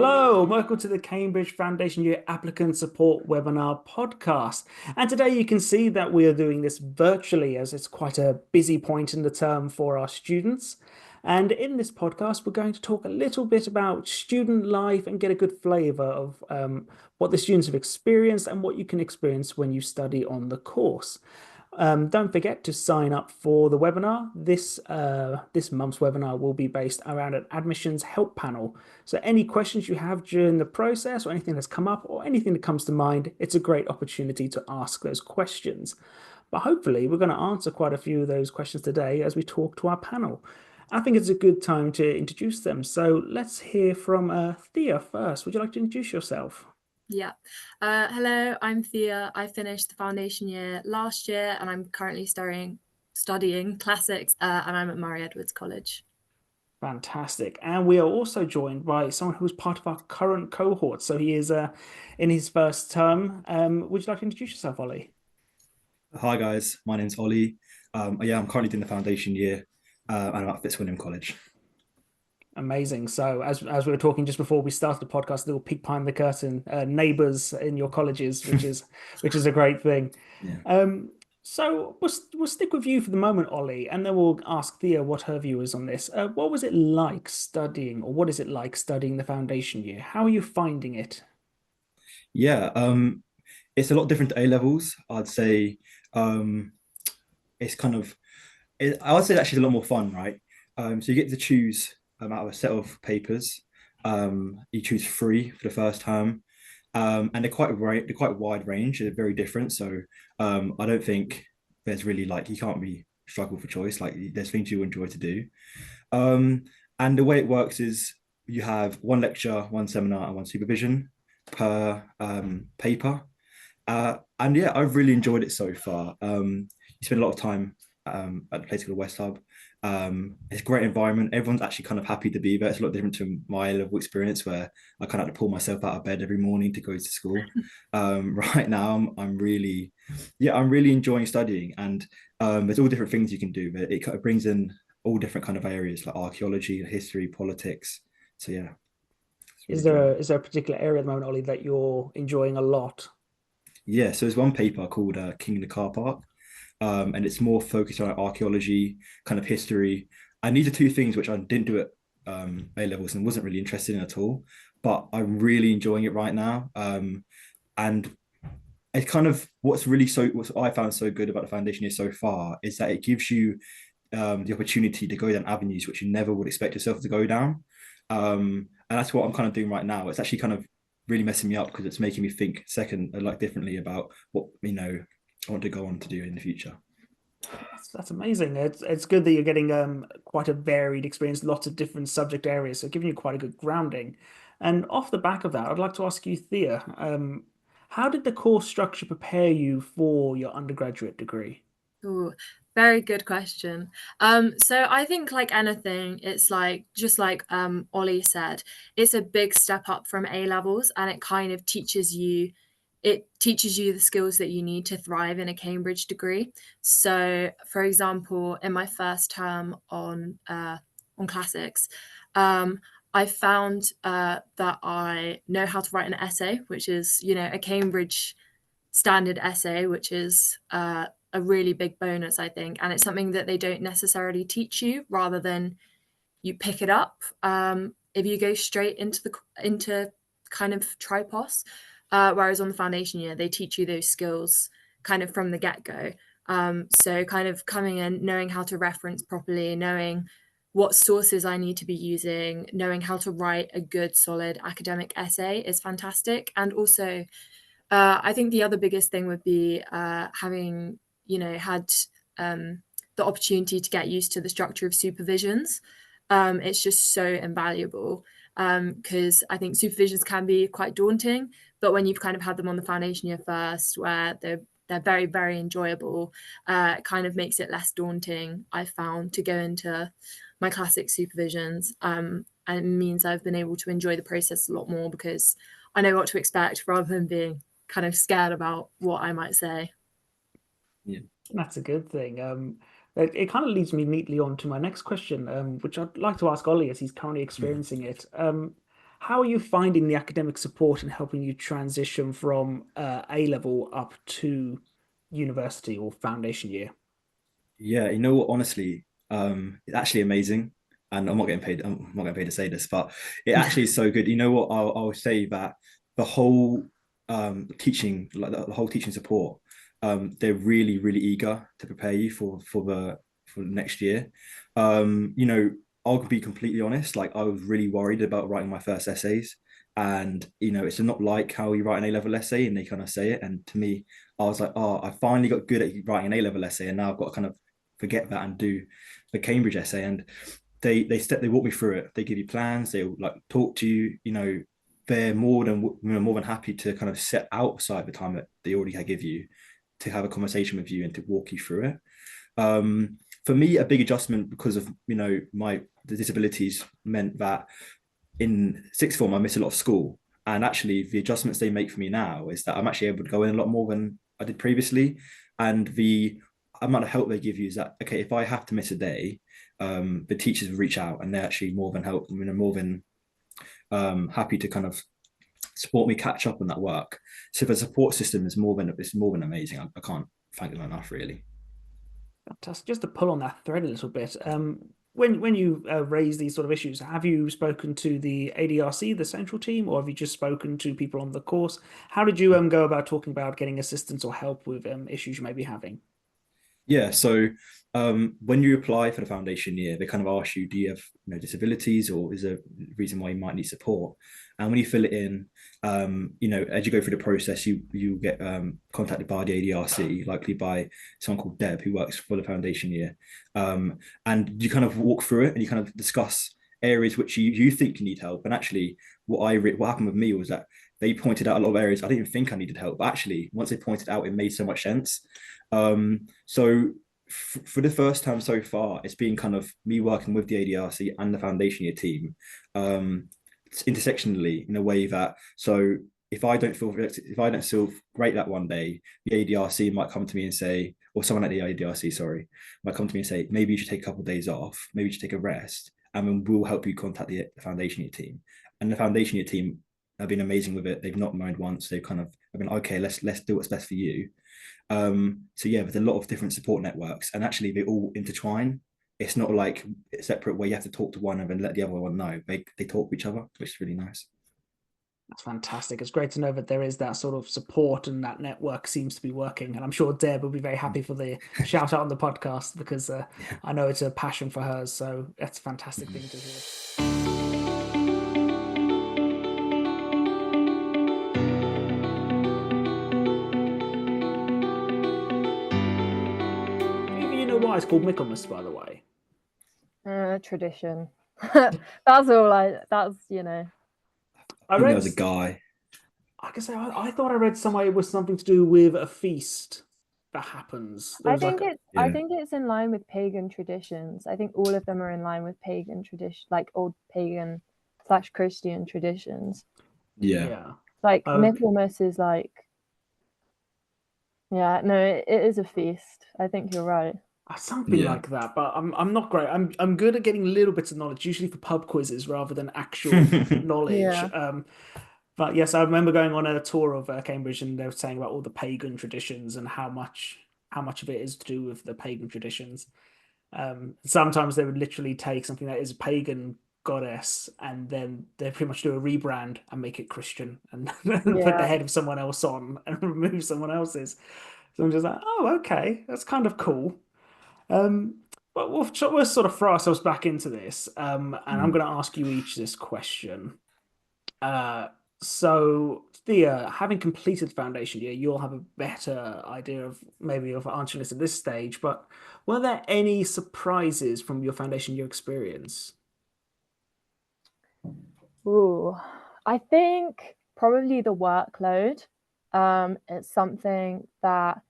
Hello, welcome to the Cambridge Foundation Year Applicant Support Webinar podcast. And today you can see that we are doing this virtually as it's quite a busy point in the term for our students. And in this podcast, we're going to talk a little bit about student life and get a good flavour of what the students have experienced and what you can experience when you study on the course. Don't forget to sign up for the webinar. This month's webinar will be based around an admissions help panel. So any questions you have during the process or anything that's come up or anything that comes to mind, it's a great opportunity to ask those questions. But hopefully we're going to answer quite a few of those questions today as we talk to our panel. I think it's a good time to introduce them. So let's hear from Thea first. Would you like to introduce yourself? Yeah. Hello, I'm Thea. I finished the foundation year last year and I'm currently studying classics and I'm at Murray Edwards College. Fantastic. And we are also joined by someone who is part of our current cohort. So he is in his first term. Would you like to introduce yourself, Ollie? Hi guys, my name's Ollie. Yeah, I'm currently doing the foundation year and I'm at Fitzwilliam College. Amazing. So as we were talking just before we started the podcast, a little peek behind the curtain, neighbours in your colleges, which is a great thing. Yeah. So we'll stick with you for the moment, Ollie, and then we'll ask Thea what her view is on this. What was it like studying, or what is it like studying the foundation year? How are you finding it? Yeah, it's a lot different to A levels. I'd say it's kind of I would say actually a lot more fun, right? So you get to choose out of a set of papers. You choose three for the first term. And they're quite wide range. They're very different. So I don't think there's really like you can't be struggle for choice. Like there's things you enjoy to do. And the way it works is you have one lecture, one seminar, and one supervision per paper. And yeah, I've really enjoyed it so far. You spend a lot of time at the place called West Hub. It's a great environment. Everyone's actually kind of happy to be there. It's a lot different to my level experience where I kind of have to pull myself out of bed every morning to go to school. Right now, I'm really enjoying studying, and there's all different things you can do. But it kind of brings in all different kind of areas like archaeology, history, politics. So yeah, Is really good. there a particular area at the moment, Ollie, that you're enjoying a lot? Yeah, so there's one paper called King in the Car Park, and it's more focused on archaeology, kind of history. And these are two things which I didn't do at A levels and wasn't really interested in at all. But I'm really enjoying it right now. And it's kind of what I found so good about the foundation year so far is that it gives you the opportunity to go down avenues which you never would expect yourself to go down. And that's what I'm kind of doing right now. It's actually kind of really messing me up because it's making me think like differently about what I want to go on to do in the future. That's amazing. It's good that you're getting quite a varied experience, lots of different subject areas, so giving you quite a good grounding. And off the back of that, I'd like to ask you, Thea, how did the course structure prepare you for your undergraduate degree? Ooh, very good question. So I think like anything, it's like just like Ollie said, it's a big step up from A levels, and it kind of teaches you the skills that you need to thrive in a Cambridge degree. So, for example, in my first term on classics, I found that I know how to write an essay, which is a Cambridge standard essay, which is a really big bonus, I think, and it's something that they don't necessarily teach you. Rather than you pick it up if you go straight into kind of tripos. Whereas on the foundation year, they teach you those skills kind of from the get-go. So kind of coming in, knowing how to reference properly, knowing what sources I need to be using, knowing how to write a good, solid academic essay is fantastic. And also, I think the other biggest thing would be having, had the opportunity to get used to the structure of supervisions. It's just so invaluable because I think supervisions can be quite daunting, but when you've kind of had them on the foundation year first, where they're very, very enjoyable, it kind of makes it less daunting, I found, to go into my classic supervisions. And it means I've been able to enjoy the process a lot more because I know what to expect rather than being kind of scared about what I might say. Yeah. That's a good thing. It kind of leads me neatly on to my next question, which I'd like to ask Ollie as he's currently experiencing it. How are you finding the academic support and helping you transition from A level up to university or foundation year? Yeah, you know what? Honestly, it's actually amazing, and I'm not getting paid. I'm not getting paid to say this, but it actually is so good. You know what? I'll say that the whole teaching, like the whole teaching support, they're really eager to prepare you for the next year. You know, I'll be completely honest. Like I was really worried about writing my first essays, and you know, it's not like how you write an A-level essay, and they kind of say it. And to me, I was like, oh, I finally got good at writing an A-level essay, and now I've got to kind of forget that and do the Cambridge essay. And they walk me through it. They give you plans. They like talk to you. You know, they're more than happy to kind of set outside the time that they already give you to have a conversation with you and to walk you through it. For me, a big adjustment because of the disabilities meant that in sixth form I missed a lot of school, and actually the adjustments they make for me now is that I'm actually able to go in a lot more than I did previously, and the amount of help they give you is that okay, if I have to miss a day, the teachers will reach out and they're actually more than help, more than happy to kind of support me catch up on that work. So the support system is more than amazing. I can't thank them enough, really. Fantastic. Just to pull on that thread a little bit, when you raise these sort of issues, have you spoken to the ADRC, the central team, or have you just spoken to people on the course? How did you go about talking about getting assistance or help with issues you may be having? Yeah, so when you apply for the foundation year, they kind of ask you, do you have disabilities or is there a reason why you might need support? And when you fill it in, as you go through the process, you get contacted by the ADRC, likely by someone called Deb who works for the foundation year, and you kind of walk through it and you kind of discuss areas which you think you need help. And actually, what happened with me was that they pointed out a lot of areas I didn't even think I needed help, but actually, once they pointed out, it made so much sense. So for the first time so far, it's been kind of me working with the ADRC and the foundation year team, intersectionally in a way that so if I don't feel great that one day, the ADRC might come to me and say, or someone at the ADRC, sorry, might come to me and say, maybe you should take a couple of days off, maybe you should take a rest, and then we'll help you contact the foundation year team. And the foundation year team have been amazing with it. They've not moaned once. They've kind of been okay. Let's do what's best for you. So yeah, there's a lot of different support networks, and actually they all intertwine. It's not like it's separate where you have to talk to one and then let the other one know. They talk to each other, which is really nice. That's fantastic. It's great to know that there is that sort of support and that network seems to be working. And I'm sure Deb will be very happy for the shout out on the podcast because Yeah. I know it's a passion for hers. So that's a fantastic thing to hear. Do you know why it's called Michaelmas, by the way? Tradition. That's all that's, I think there read, was a guy. I can say, I thought I read somewhere it was something to do with a feast that happens. There I was like think a, I Yeah, think it's in line with pagan traditions. I think all of them are in line with pagan tradition, like old pagan / Christian traditions. yeah, yeah. Like Okay. Michaelmas is like, yeah, no, it is a feast. I think you're right. Something yeah. like that, but I'm not great. I'm good at getting little bits of knowledge, usually for pub quizzes rather than actual knowledge. Yeah. But yes, I remember going on a tour of Cambridge, and they were saying about all the pagan traditions and how much of it is to do with the pagan traditions. Sometimes they would literally take something that is a pagan goddess, and then they pretty much do a rebrand and make it Christian, and put the Yeah. head of someone else on and remove someone else's. So I'm just like, oh, okay, that's kind of cool. Um, but we'll sort of throw ourselves back into this, and I'm Mm. going to ask you each this question. Uh, so, Thea, having completed foundation year, you'll have a better idea of maybe of answering this at this stage. But were there any surprises from your foundation year experience? Ooh, I think probably the workload. It's something that,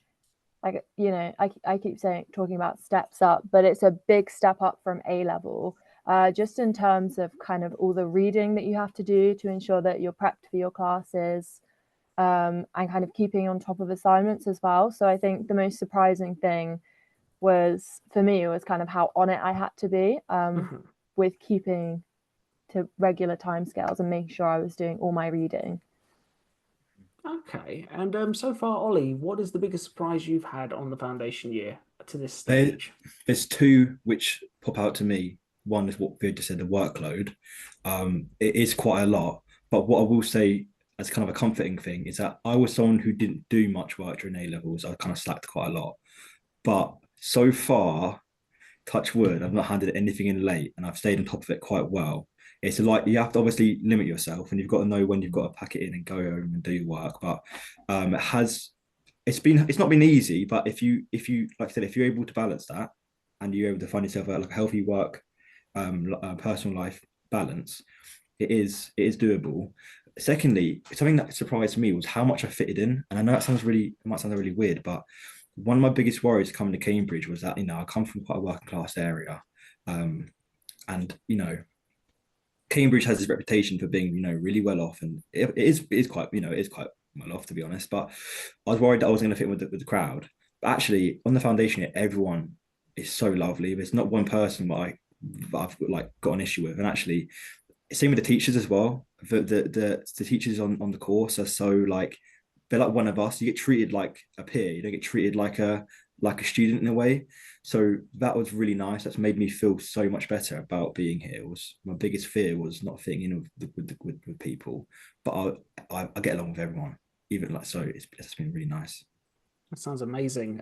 like, I keep talking about steps up, but it's a big step up from A level. Just in terms of kind of all the reading that you have to do to ensure that you're prepped for your classes, and kind of keeping on top of assignments as well. So I think the most surprising thing was for me was kind of how on it I had to be, Mhm. with keeping to regular timescales and making sure I was doing all my reading. Okay, and so far, Ollie, what is the biggest surprise you've had on the foundation year to this stage? There's two which pop out to me. One is what Vid just said, the workload. It is quite a lot, but what I will say as kind of a comforting thing is that I was someone who didn't do much work during A levels. I kind of slacked quite a lot, but so far, touch wood, I've not handed anything in late, and I've stayed on top of it quite well. It's like you have to obviously limit yourself, and you've got to know when you've got to pack it in and go home and do your work. But it's not been easy. But if you like I said, if you're able to balance that and you're able to find yourself like a healthy work, personal life balance, it is doable. Secondly, something that surprised me was how much I fitted in, and I know it might sound really weird, but one of my biggest worries coming to Cambridge was that I come from quite a working class area, and Cambridge has this reputation for being really well off, and it is quite well off, to be honest. But I was worried that I was going to fit with the crowd. But actually, on the foundation year, everyone is so lovely. There's not one person that I've like got an issue with, and actually, same with the teachers as well. The teachers on the course are so like they're like one of us. You get treated like a peer. You don't get treated like a student in a way. So that was really nice. That's made me feel so much better about being here. My biggest fear was not fitting in with people, but I get along with everyone. Even like so, it's been really nice. That sounds amazing.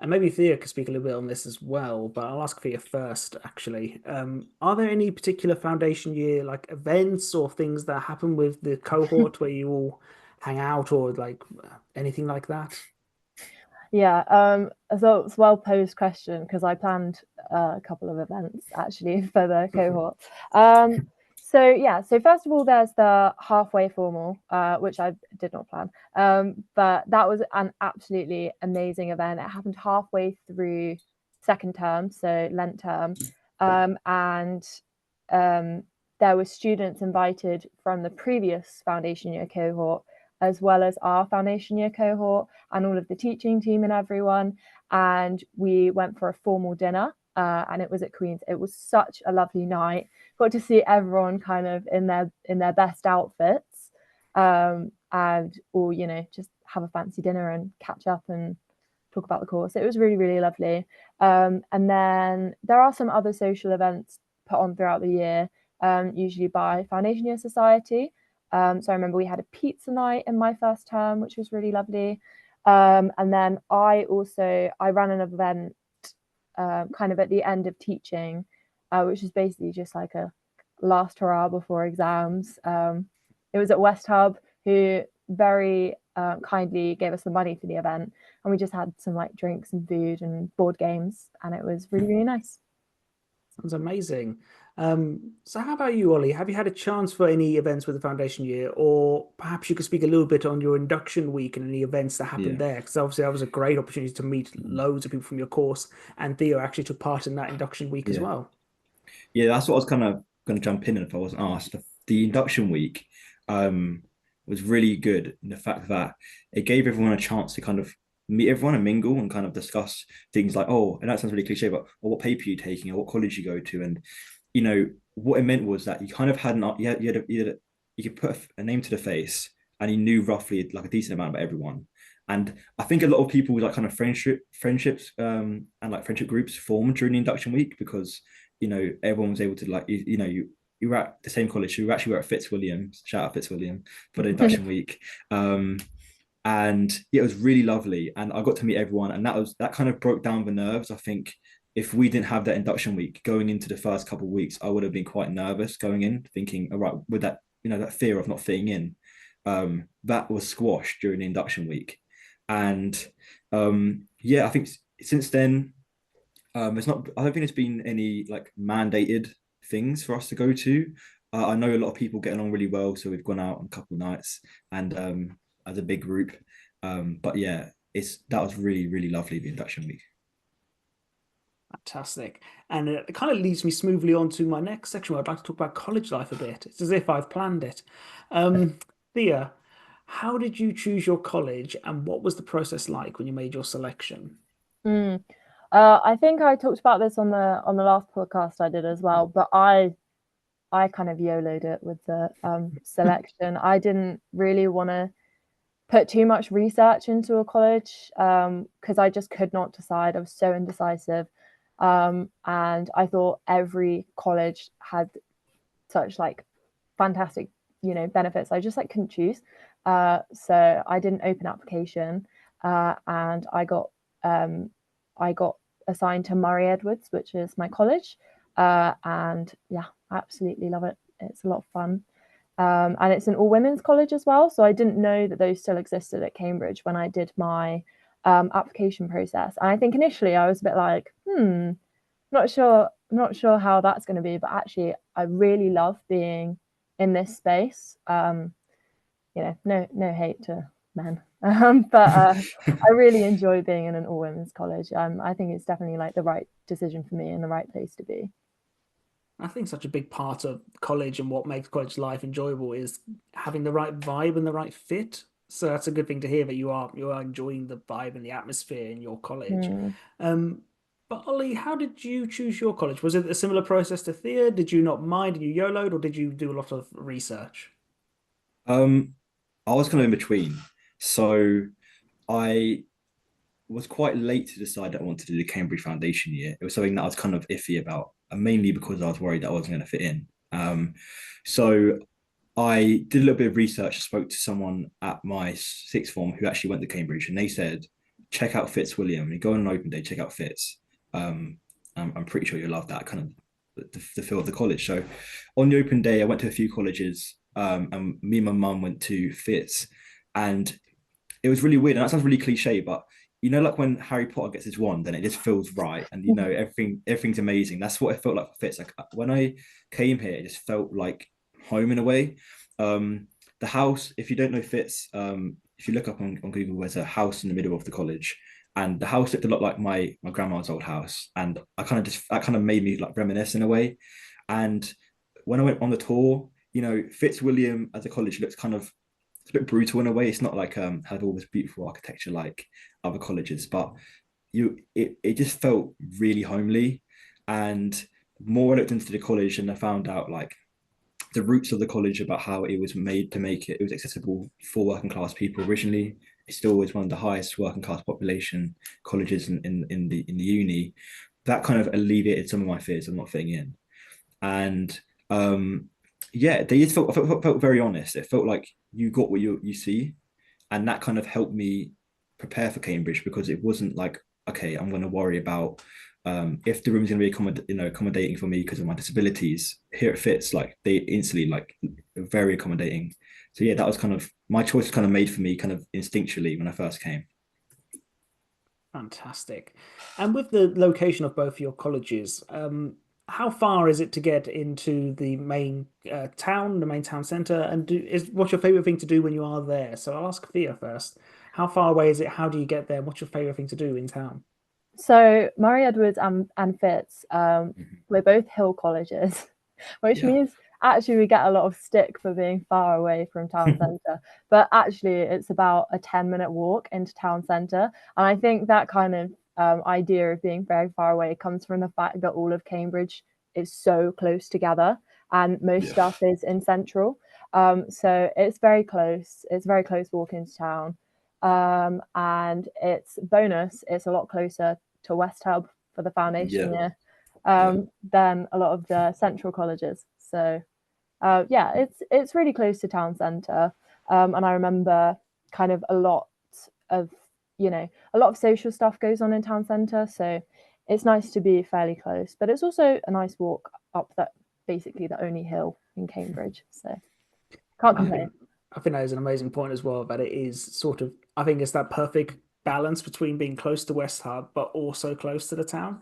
And maybe Thea could speak a little bit on this as well, but I'll ask Thea first, actually. Are there any particular foundation year like events or things that happen with the cohort where you all hang out or like anything like that? Yeah, so it's a well-posed question because I planned a couple of events actually for the cohort. So first of all, there's the halfway formal, which I did not plan, but that was an absolutely amazing event. It happened halfway through second term, so Lent term, and there were students invited from the previous foundation year cohort, as well as our foundation year cohort and all of the teaching team and everyone. And we went for a formal dinner, and it was at Queen's. It was such a lovely night. Got to see everyone kind of in their best outfits, and all just have a fancy dinner and catch up and talk about the course. It was really, really lovely. And then there are some other social events put on throughout the year, usually by Foundation Year Society. So I remember we had a pizza night in my first term, which was really lovely. And then I ran an event kind of at the end of teaching, which is basically just like a last hurrah before exams. It was at West Hub, who very kindly gave us the money for the event, and we just had some like drinks and food and board games, and it was really, really nice. Sounds amazing. So how about you, Ollie? Have you had a chance for any events with the foundation year, or perhaps you could speak a little bit on your induction week and any events that happened there? Because obviously that was a great opportunity to meet loads of people from your course, and Theo actually took part in that induction week as well. Yeah, that's what I was kind of going to jump in if I wasn't asked. The induction week was really good in the fact that it gave everyone a chance to kind of meet everyone and mingle and kind of discuss things like, oh, and that sounds really cliche, but what paper you're taking or what college you go to. And what it meant was that you kind of had you could put a name to the face, and you knew roughly like a decent amount about everyone. And I think a lot of people like kind of friendships and like friendship groups formed during the induction week because everyone was able to like you were at the same college. You actually were at Fitzwilliam. Shout out Fitzwilliam for the induction week. And it was really lovely, and I got to meet everyone, and that kind of broke down the nerves. I think if we didn't have that induction week going into the first couple of weeks, I would have been quite nervous going in, thinking, all right, with that that fear of not fitting in, that was squashed during the induction week. And I think since then, I don't think there's been any like mandated things for us to go to. I know a lot of people get along really well, so we've gone out on a couple of nights and as a big group. But yeah, that was really, really lovely, the induction week. Fantastic. And it kind of leads me smoothly on to my next section where I'd like to talk about college life a bit. It's as if I've planned it. Thea, how did you choose your college, and what was the process like when you made your selection? I think I talked about this on the last podcast I did as well, but I I kind of YOLO'd it with the selection. I didn't really want to put too much research into a college because I just could not decide. I was so indecisive. And I thought every college had such like fantastic, benefits. I just like couldn't choose. So I did an open application and I got assigned to Murray Edwards, which is my college. And yeah, I absolutely love it. It's a lot of fun. And it's an all women's college as well. So I didn't know that those still existed at Cambridge when I did my application process. And I think initially I was a bit like, not sure how that's going to be, but actually I really love being in this space. No hate to men, but I really enjoy being in an all women's college. I think it's definitely like the right decision for me and the right place to be. I think such a big part of college and what makes college life enjoyable is having the right vibe and the right fit. So that's a good thing to hear that you are enjoying the vibe and the atmosphere in your college. Um, but Ollie, how did you choose your college? Was it a similar process to Thea? Did you not mind and you YOLO'd, or did you do a lot of research? Um, I was kind of in between. So I was quite late to decide that I wanted to do the Cambridge Foundation year. It was something that I was kind of iffy about, and mainly because I was worried that I wasn't going to fit in. So I did a little bit of research, spoke to someone at my sixth form who actually went to Cambridge, and they said, check out Fitzwilliam. You go on an open day, check out Fitz. I'm pretty sure you'll love that kind of the feel of the college. So on the open day, I went to a few colleges, and me and my mum went to Fitz, and it was really weird. And that sounds really cliche, but like when Harry Potter gets his wand, then it just feels right, and everything's amazing. That's what it felt like for Fitz. Like when I came here, it just felt like home in a way. The house, if you don't know Fitz, if you look up on Google, there's a house in the middle of the college, and the house looked a lot like my grandma's old house, and that kind of made me like reminisce in a way. And when I went on the tour, Fitzwilliam as a college looks kind of, it's a bit brutal in a way. It's not like had all this beautiful architecture like other colleges, but it just felt really homely. And more I looked into the college, and I found out like the roots of the college, about how it was made to make it was accessible for working class people originally. It still is one of the highest working class population colleges in the uni. That kind of alleviated some of my fears of not fitting in. And yeah, they just felt very honest. It felt like you got what you see, and that kind of helped me prepare for Cambridge, because it wasn't like, okay, I'm going to worry about if the room's going to be accommodating for me because of my disabilities. Here it fits, like they instantly like very accommodating. So yeah, that was kind of my choice, kind of made for me kind of instinctually when I first came. Fantastic. And with the location of both your colleges, how far is it to get into the main town, the main town centre? And what's your favourite thing to do when you are there? So I'll ask Thea first. How far away is it? How do you get there? What's your favourite thing to do in town? So Murray Edwards and Fitz, we're both hill colleges, which means actually we get a lot of stick for being far away from town centre. But actually, it's about a 10-minute walk into town centre, and I think that kind of idea of being very far away comes from the fact that all of Cambridge is so close together, and most stuff is in central. So it's very close. It's a very close walk into town. And it's a lot closer to West Hub for the foundation year than a lot of the central colleges. So it's really close to town centre. And I remember kind of a lot of social stuff goes on in town centre. So it's nice to be fairly close, but it's also a nice walk up that basically the only hill in Cambridge. So can't complain. I think that is an amazing point as well, that it is sort of, I think it's that perfect balance between being close to West Hub, but also close to the town.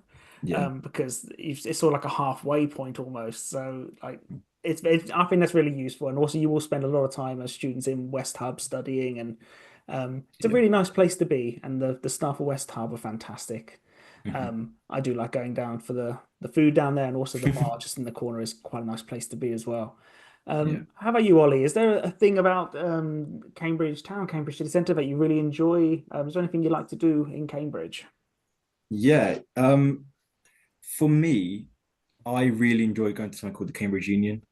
Because it's sort of like a halfway point almost. So like I think that's really useful. And also you will spend a lot of time as students in West Hub studying, and it's a really nice place to be. And the staff at West Hub are fantastic. I do like going down for the food down there, and also the bar just in the corner is quite a nice place to be as well. How about you, Ollie? Is there a thing about Cambridge Town, Cambridge City Centre that you really enjoy? Is there anything you like to do in Cambridge? For me, I really enjoy going to something called the Cambridge Union.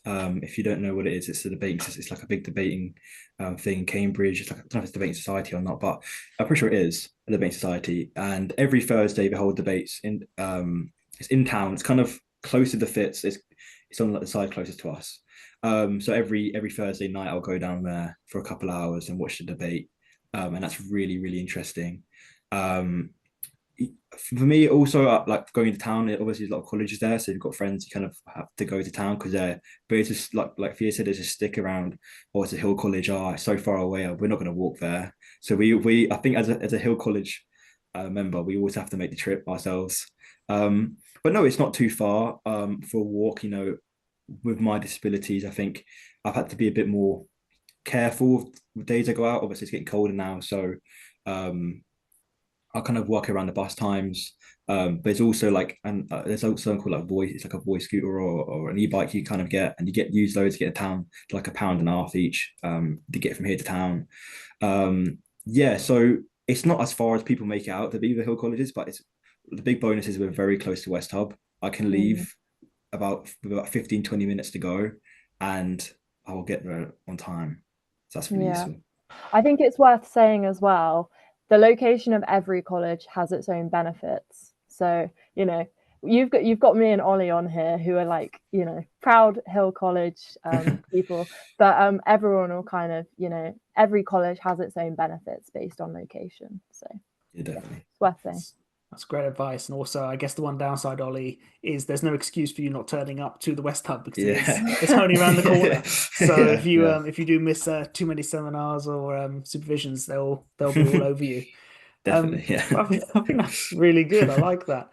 If you don't know what it is, it's a debating. It's like a big debating thing in Cambridge. It's like, I don't know if it's a debating society or not, but I'm pretty sure it is a debating society. And every Thursday they hold debates in it's in town. It's kind of close to the Fitz. It's on like the side closest to us. So every Thursday night I'll go down there for a couple hours and watch the debate. And that's really, really interesting. For me also, like going to town, obviously there's a lot of colleges there, so you've got friends you kind of have to go to town because they're, but it's just like Fia said, there's a stick around, or it's a Hill College, it's so far away, we're not going to walk there. So we I think as a Hill College member, we always have to make the trip ourselves. But no, it's not too far for a walk. With my disabilities, I think I've had to be a bit more careful with days I go out. Obviously it's getting colder now, so I kind of work around the bus times. But it's also like, and there's also something called like Voice. It's like a Voice scooter or an e-bike you kind of get, and you get use those to get to town to like £1.50 each to get from here to town. Yeah, so it's not as far as people make it out to be the Hill Colleges, but it's the big bonus is we're very close to West Hub. I can leave about 15-20 minutes to go, and I will get there on time. So that's really useful. I think it's worth saying as well, the location of every college has its own benefits. So, you've got me and Ollie on here who are like, proud Hill College people, but everyone will kind of, every college has its own benefits based on location. So yeah, definitely. It's worth saying. That's great advice. And also, I guess the one downside, Ollie, is there's no excuse for you not turning up to the West Hub because it's only around the corner. So if you do miss too many seminars or supervisions, they'll be all over you. Definitely, I think that's really good. I like that.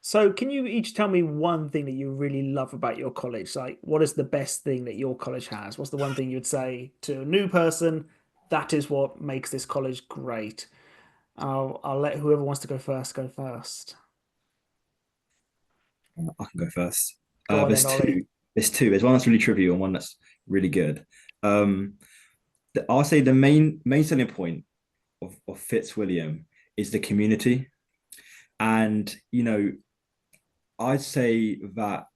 So can you each tell me one thing that you really love about your college? Like, what is the best thing that your college has? What's the one thing you'd say to a new person? That is what makes this college great. I'll let whoever wants to go first go first. I can go first. Go on There's then, Ollie. two. There's two. There's one that's really trivial and one that's really good. I'll say the main selling point of Fitzwilliam is the community. And, I'd say that,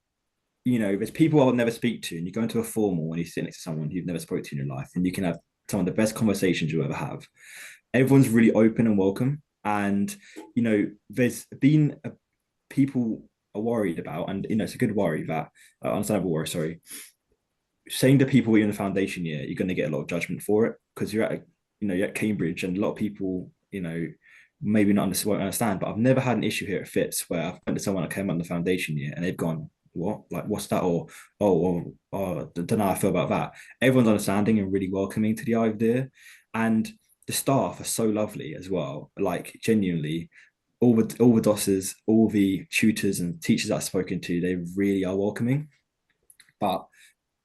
there's people I'll never speak to, and you go into a formal and you sit next to someone you've never spoke to in your life, and you can have some of the best conversations you ever have. Everyone's really open and welcome. And, there's been people are worried about, and, it's a good worry that, understandable worry, sorry, saying to people you're in the foundation year, you're going to get a lot of judgment for it because you're at Cambridge, and a lot of people, maybe not won't understand, but I've never had an issue here at Fitz where I've went to someone that came on the foundation year and they've gone, what? Like, what's that? Or don't know how I feel about that. Everyone's understanding and really welcoming to the idea. And the staff are so lovely as well. Like, genuinely, all the DOSers, all the tutors and teachers I've spoken to, they really are welcoming. But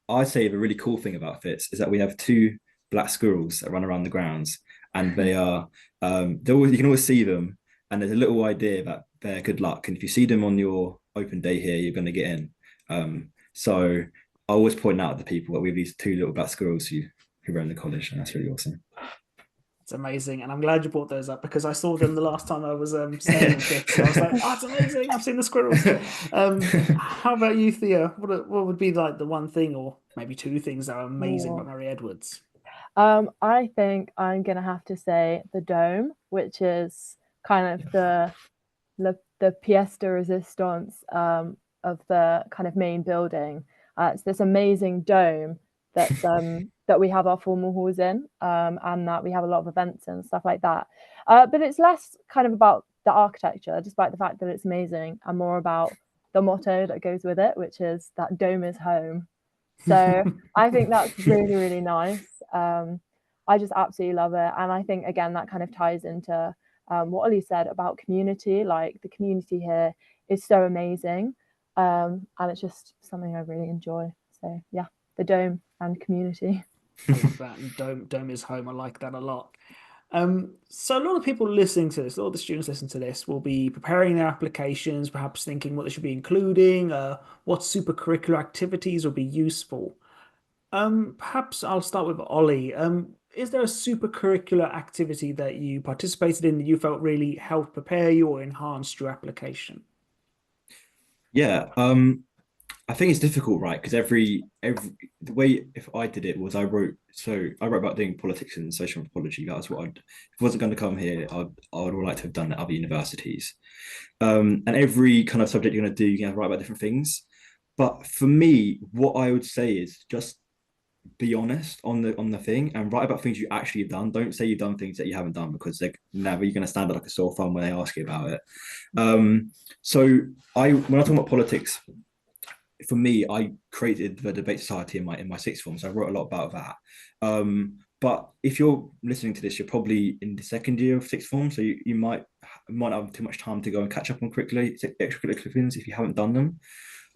I'd say the really cool thing about Fitz is that we have 2 black squirrels that run around the grounds, and they are you can always see them, and there's a little idea that they're good luck, and if you see them on your open day here, you're going to get in. So I always point out to people that we have these 2 little black squirrels who run the college, and that's really awesome. It's amazing, and I'm glad you brought those up because I saw them the last time I was staying Fitz. So I was like, "Oh, it's amazing! I've seen the squirrels." How about you, Thea? What would be like the one thing, or maybe 2 things that are amazing about Mary Edwards? I think I'm gonna have to say the dome, which is kind of the pièce de résistance of the kind of main building. It's this amazing dome that's that we have our formal halls in, and that we have a lot of events and stuff like that. But it's less kind of about the architecture, despite the fact that it's amazing, and more about the motto that goes with it, which is that dome is home. So I think that's really, really nice. I just absolutely love it. And I think, again, that kind of ties into what Ollie said about community. Like, the community here is so amazing. And it's just something I really enjoy. So yeah, the dome and community. I love that. And dome is home. I like that a lot. So a lot of people listening to this, a lot of the students listening to this will be preparing their applications, perhaps thinking what they should be including, what super curricular activities will be useful. Perhaps I'll start with Ollie. Is there a super curricular activity that you participated in that you felt really helped prepare you or enhanced your application? Yeah, I think it's difficult, right? Because every the way if I did it was I wrote about doing politics and social anthropology. That was what I'd if I wasn't going to come here, I would like to have done at other universities. And every kind of subject you're going to do, you're going to write about different things. But for me, what I would say is just be honest on the thing and write about things you actually have done. Don't say you've done things that you haven't done because they're never you're going to stand up like a sore thumb when they ask you about it. So when I talk about politics, for me, I created the debate society in my sixth form, so I wrote a lot about that. But if you're listening to this, you're probably in the second year of sixth form, so you might not have too much time to go and catch up on extracurricular things if you haven't done them.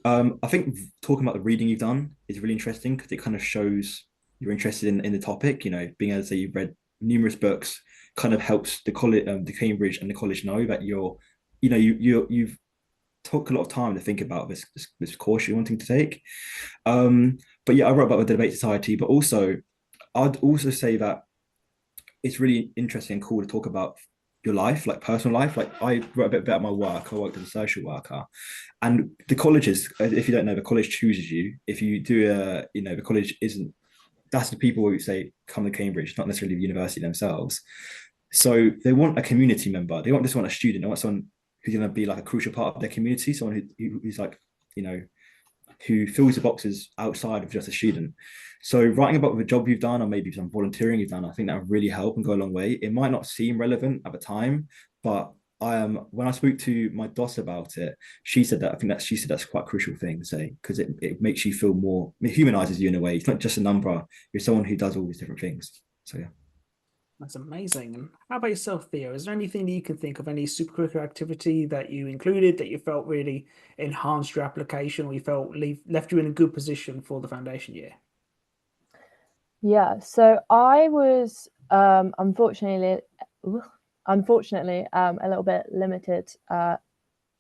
I think talking about the reading you've done is really interesting because it kind of shows you're interested in the topic. You know, being able to say you've read numerous books kind of helps the college, the Cambridge and the college know that you've took a lot of time to think about this course you're wanting to take. But yeah, I wrote about the debate society, but also I'd also say that it's really interesting and cool to talk about your life, like personal life. Like I wrote a bit about my work. I worked as a social worker, and the colleges, if you don't know, the college chooses you. If you do the college isn't. That's the people who say come to Cambridge, not necessarily the university themselves. So they want a community member. They don't just want a student. They want someone who's going to be like a crucial part of their community. Someone who's like, who fills the boxes outside of just a student. So writing about the job you've done or maybe some volunteering you've done, I think that would really help and go a long way. It might not seem relevant at the time, but when I spoke to my DOS about it, she said that's quite a crucial thing to say because it makes you feel more, it humanizes you in a way. It's not just a number, you're someone who does all these different things. So yeah. That's amazing. And how about yourself, Theo? Is there anything that you can think of, any supercurricular activity that you included that you felt really enhanced your application or you felt left you in a good position for the foundation year? Yeah, so I was unfortunately a little bit limited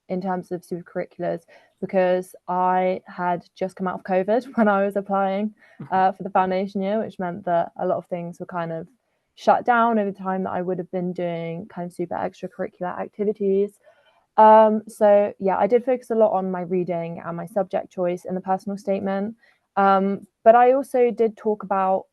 in terms of supercurriculars because I had just come out of COVID when I was applying for the foundation year, which meant that a lot of things were kind of shut down over the time that I would have been doing kind of super extracurricular activities. So yeah, I did focus a lot on my reading and my subject choice in the personal statement. But I also did talk about,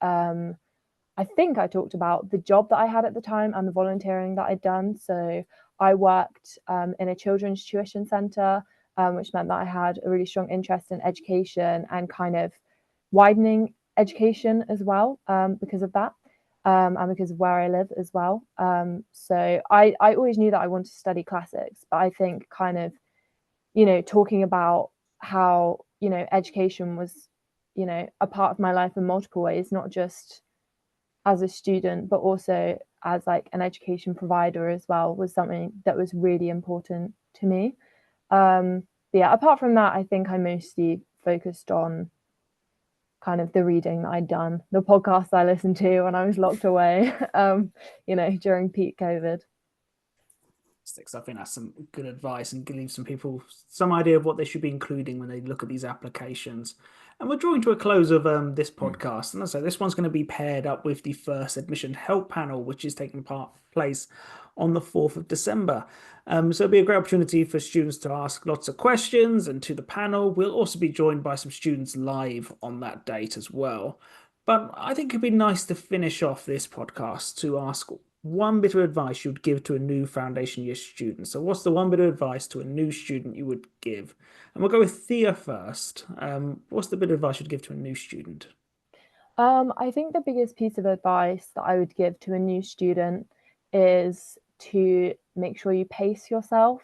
I think I talked about the job that I had at the time and the volunteering that I'd done. So I worked in a children's tuition centre, which meant that I had a really strong interest in education and kind of widening education as well because of that. And because of where I live as well. So I always knew that I wanted to study classics, but I think kind of, talking about how, education was, a part of my life in multiple ways, not just as a student, but also as like an education provider as well, was something that was really important to me. But yeah, apart from that, I think I mostly focused on kind of the reading that I'd done, the podcasts I listened to when I was locked away, during peak COVID. I think that's some good advice and give some people some idea of what they should be including when they look at these applications. And we're drawing to a close of this podcast. And so this one's going to be paired up with the first admission help panel, which is taking place on the 4th of December. So it'll be a great opportunity for students to ask lots of questions and to the panel. We'll also be joined by some students live on that date as well. But I think it'd be nice to finish off this podcast to ask one bit of advice you'd give to a new foundation year student. So what's the one bit of advice to a new student you would give? And we'll go with Thea first. What's the bit of advice you'd give to a new student? I think the biggest piece of advice that I would give to a new student is to make sure you pace yourself.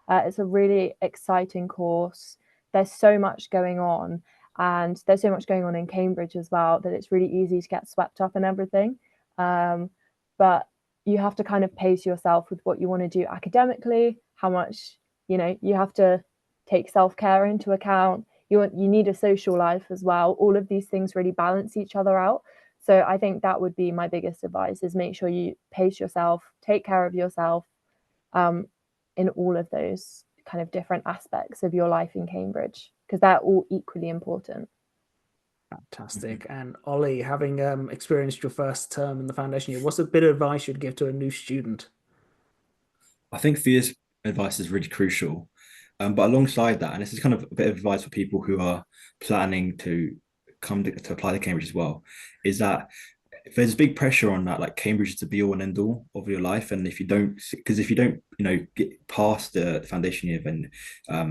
It's a really exciting course. There's so much going on, and there's so much going on in Cambridge as well that it's really easy to get swept up in everything. But you have to kind of pace yourself with what you want to do academically, how much, you have to take self-care into account. You need a social life as well. All of these things really balance each other out. So I think that would be my biggest advice, is make sure you pace yourself, take care of yourself in all of those kind of different aspects of your life in Cambridge, because they're all equally important. Fantastic. And Ollie, having experienced your first term in the foundation year, what's a bit of advice you'd give to a new student? I think Thea's advice is really crucial. But alongside that, and this is kind of a bit of advice for people who are planning to come to apply to Cambridge as well, is that there's big pressure on that, like Cambridge is the be all and end all of your life, and if you don't, because if you don't, get past the foundation year, then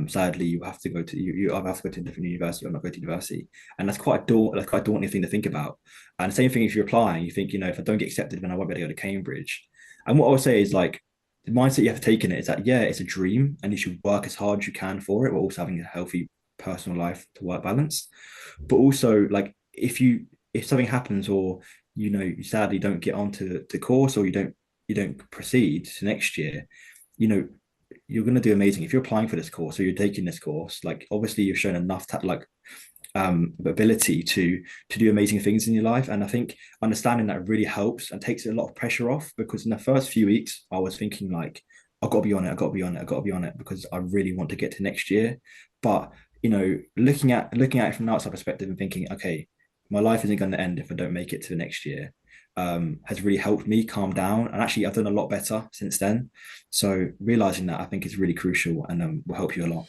sadly you have to go to you either have to go to a different university or not go to university, and that's quite a daunting thing to think about. And the same thing if you're applying, you think, if I don't get accepted, then I won't be able to go to Cambridge. And what I would say is like the mindset you have to take in it is that yeah, it's a dream, and you should work as hard as you can for it, while also having a healthy personal life to work balance. But also like if something happens, or you sadly don't get onto the course, or you don't proceed to next year, you're going to do amazing. If you're applying for this course or you're taking this course, like obviously you've shown enough ability to do amazing things in your life. And I think understanding that really helps and takes a lot of pressure off, because in the first few weeks I was thinking like, I've got to be on it, I've got to be on it, I've got to be on it, because I really want to get to next year. But looking at it from an outside perspective and thinking, okay, my life isn't going to end if I don't make it to the next year, has really helped me calm down. And actually, I've done a lot better since then. So realizing that, I think, is really crucial, and will help you a lot.